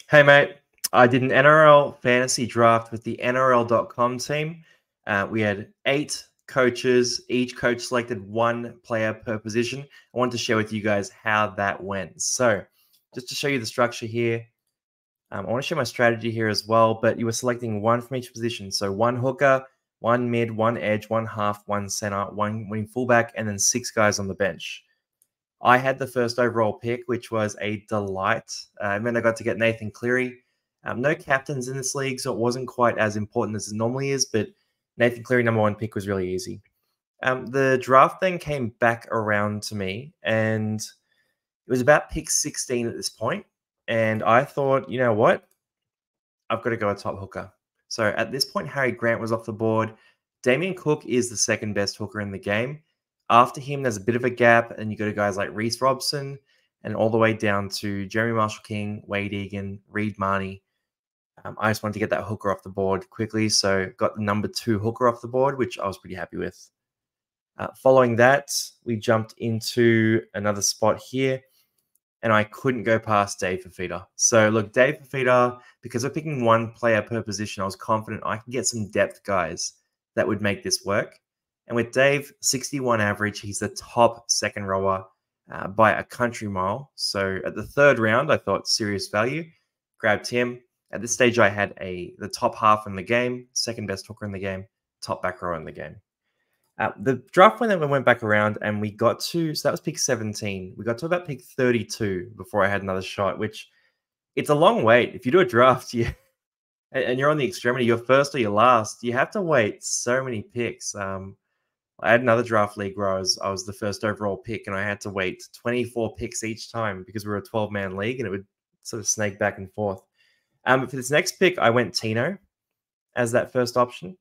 Hey, mate. I did an NRL Fantasy Draft with the NRL.com team. We had 8 coaches. Each coach selected 1 player per position. I wanted to share with you guys how that went. So, just to show you the structure here, I want to share my strategy here as well, but you were selecting 1 from each position. So, 1 hooker, 1 mid, 1 edge, 1 half, 1 center, 1 wing fullback, and then 6 guys on the bench. I had the first overall pick, which was a delight. It meant I got to get Nathan Cleary. No captains in this league, so it wasn't quite as important as it normally is, but Nathan Cleary, #1 pick, was really easy. The draft then came back around to me, and it was about pick 16 at this point, and I thought, you know what? I've got to go a top hooker. So at this point, Harry Grant was off the board. Damien Cook is the second best hooker in the game. After him, there's a bit of a gap, and you go to guys like Reece Robson and all the way down to Jeremy Marshall-King, Wade Egan, Reed Marnie. I just wanted to get that hooker off the board quickly, so got the #2 hooker off the board, which I was pretty happy with. Following that, we jumped into another spot here, and I couldn't go past Dave Fafita. So look, Dave Fafita, because we're picking 1 player per position, I was confident I could get some depth guys that would make this work. And with Dave, 61 average, he's the top second rower by a country mile. So at the 3rd round, I thought serious value, grabbed him. At this stage, I had the top half in the game, second best hooker in the game, top back row in the game. The draft went back around, and we got to, so that was pick 17. We got to about pick 32 before I had another shot, which it's a long wait. If you do a draft, and you're on the extremity, you're first or you're last, you have to wait so many picks. I had another draft league where I was the first overall pick, and I had to wait 24 picks each time because we were a 12-man league, and it would sort of snake back and forth. For this next pick, I went Tino as that first option.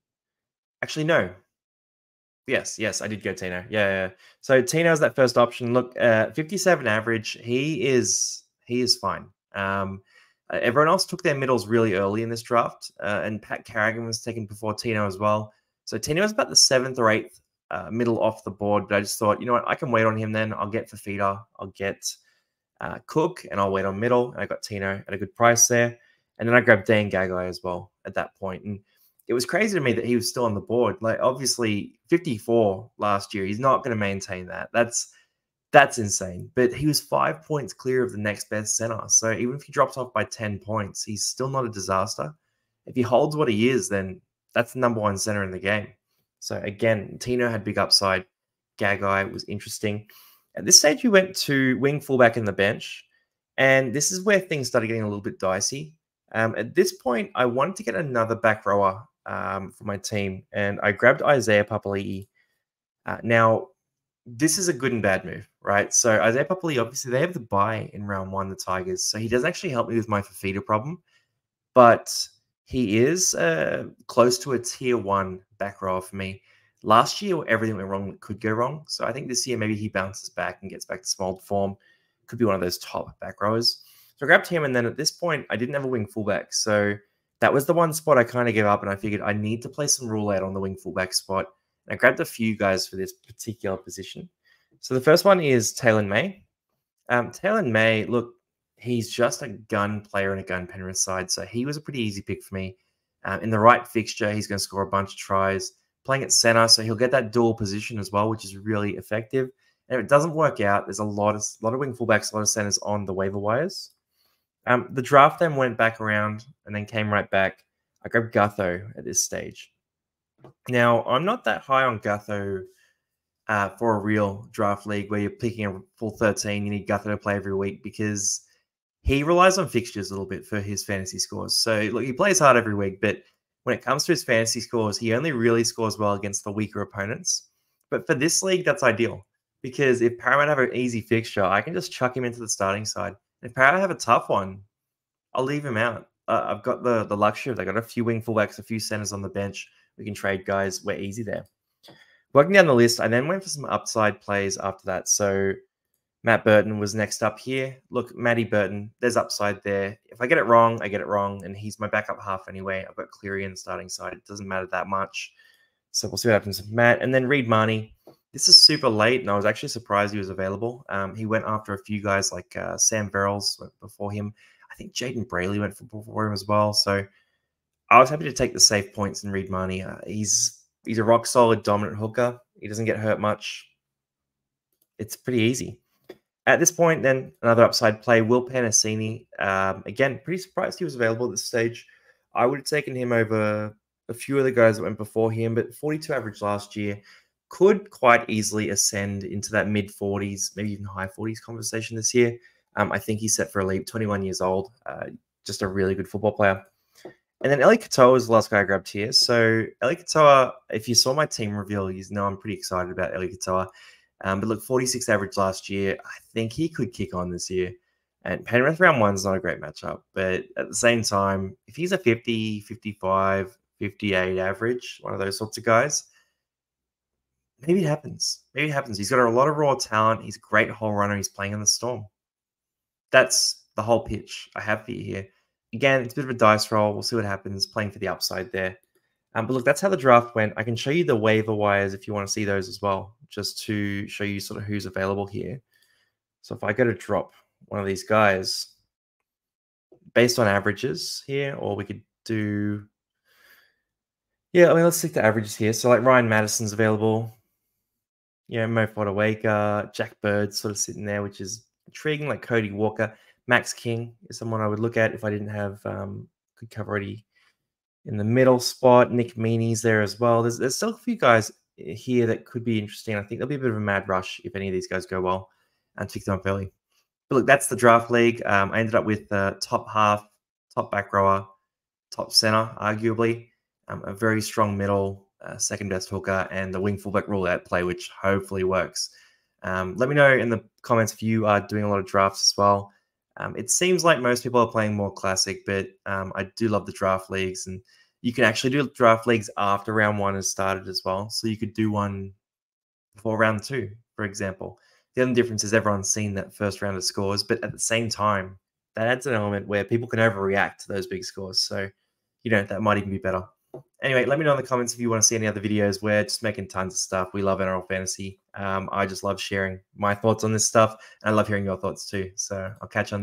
Actually, no. Yes, I did go Tino. Yeah. So Tino's that first option. Look, 57 average. He is fine. Everyone else took their middles really early in this draft, and Pat Carrigan was taken before Tino as well. So Tino was about the 7th or 8th middle off the board, but I just thought, you know what, I can wait on him then. I'll get Fafita, I'll get Cook, and I'll wait on middle. And I got Tino at a good price there. And then I grabbed Dan Gagai as well at that point. And it was crazy to me that he was still on the board. Like, obviously, 54 last year. He's not going to maintain that. That's insane. But he was 5 points clear of the next best center. So even if he drops off by 10 points, he's still not a disaster. If he holds what he is, then that's the #1 center in the game. So again, Tino had big upside. Gagai was interesting. At this stage, we went to wing fullback in the bench. And this is where things started getting a little bit dicey. At this point, I wanted to get another back rower for my team, and I grabbed Isaiah Papali'i. Now, this is a good and bad move, right? So Isaiah Papali'i, obviously, they have the bye in round 1, the Tigers, so he doesn't actually help me with my Fafita problem, but he is close to a tier 1 back rower for me. Last year, everything went wrong that could go wrong, so I think this year maybe he bounces back and gets back to small form. Could be one of those top back rowers. So I grabbed him, and then at this point, I didn't have a wing fullback. So that was the one spot I kind of gave up, and I figured I need to play some roulette on the wing fullback spot. And I grabbed a few guys for this particular position. So the first one is Taylor May. Taylor May, look, he's just a gun player in a gun Penrith side, so he was a pretty easy pick for me. In the right fixture, he's going to score a bunch of tries. Playing at center, so he'll get that dual position as well, which is really effective. And if it doesn't work out, there's a lot of wing fullbacks, a lot of centers on the waiver wires. The draft then went back around and then came right back. I grabbed Gutho at this stage. Now, I'm not that high on Gutho for a real draft league where you're picking a full 13. You need Gutho to play every week because he relies on fixtures a little bit for his fantasy scores. So, look, he plays hard every week, but when it comes to his fantasy scores, he only really scores well against the weaker opponents. But for this league, that's ideal because if Parramatta have an easy fixture, I can just chuck him into the starting side. If Parramatta have a tough one, I'll leave him out. I've got the luxury of I got a few wing fullbacks, a few centers on the bench. We can trade guys. We're easy there. Working down the list, I then went for some upside plays after that. So Matt Burton was next up here. Look, Matty Burton, there's upside there. If I get it wrong, I get it wrong, and he's my backup half anyway. I've got Cleary in the starting side. It doesn't matter that much. So we'll see what happens with Matt. And then Reed Marnie. This is super late, and I was actually surprised he was available. He went after a few guys like Sam Verrills before him. I think Jaden Brayley went for him as well. So I was happy to take the safe points and read money. He's a rock solid dominant hooker. He doesn't get hurt much. It's pretty easy. At this point, then another upside play, Will Panasini. Again, pretty surprised he was available at this stage. I would have taken him over a few of the guys that went before him, but 42 average last year could quite easily ascend into that mid 40s, maybe even high 40s conversation this year. I think he's set for a leap, 21 years old, just a really good football player. And then Eli Katoa is the last guy I grabbed here. So Eli Katoa, if you saw my team reveal, you know I'm pretty excited about Eli Katoa. But look, 46 average last year. I think he could kick on this year. And Penrith round 1 is not a great matchup. But at the same time, if he's a 50, 55, 58 average, one of those sorts of guys, maybe it happens. Maybe it happens. He's got a lot of raw talent. He's a great hole runner. He's playing in the Storm. That's the whole pitch I have for you here. Again, it's a bit of a dice roll. We'll see what happens, playing for the upside there. But look, that's how the draft went. I can show you the waiver wires if you want to see those as well, just to show you sort of who's available here. So if I go to drop one of these guys based on averages here, or we could do, yeah, I mean, let's stick to averages here. So like Ryan Madison's available. Yeah, Mo Fotuaika, Jack Bird sort of sitting there, which is intriguing, like Cody Walker. Max King is someone I would look at if I didn't have good cover already in the middle spot. Nick Meaney's there as well. There's still a few guys here that could be interesting. I think there'll be a bit of a mad rush if any of these guys go well and pick them up early. But look, that's the draft league. I ended up with top half, top back rower, top center, arguably. A very strong middle, second best hooker, and the wing fullback rule out play, which hopefully works. Let me know in the comments if you are doing a lot of drafts as well. It seems like most people are playing more classic, but I do love the draft leagues, and you can actually do draft leagues after round 1 has started as well. So you could do one before round 2, for example. The only difference is everyone's seen that first round of scores, but at the same time, that adds an element where people can overreact to those big scores. So, that might even be better. Anyway, let me know in the comments if you want to see any other videos. We're just making tons of stuff. We love NRL Fantasy. I just love sharing my thoughts on this stuff, and I love hearing your thoughts too. So I'll catch you on